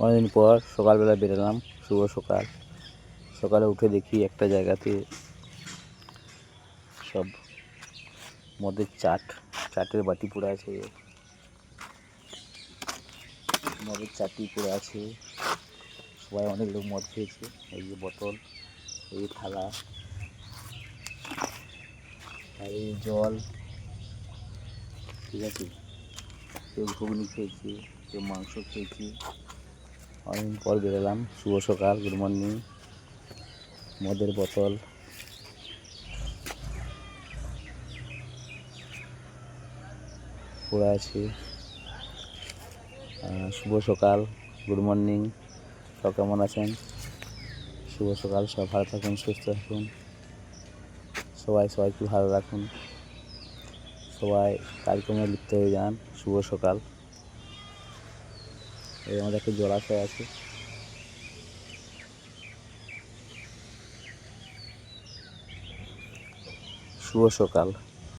অনেকদিন পর সকালবেলা বেরোলাম। শুভ সকাল। সকালে উঠে দেখি একটা জায়গাতে সব মদের চাটের বাটি পড়ে আছে, মদের চাটি পড়ে আছে। সবাই অনেক লোক মদ খেয়েছে। এই যে বোতল, এই থালা, আর এই জল, ঠিক আছে। কেউ ঘুগনি খেয়েছি, কেউ মাংস খেয়েছি। অনেকদিন পর বেরোলাম। শুভ সকাল, গুড মর্নিং। মদের বোতল, পড়ে আছে। শুভ সকাল, গুড মর্নিং। সব কেমন আছেন? শুভ সকাল। সব ভালো থাকুন, সুস্থ থাকুন। সবাইকে ভালো রাখুন। সবাই কাজকর্মে লিপ্ত হয়ে যান। শুভ সকাল। এই আমাদের একটা জলাশয় আছে। শুভ সকাল।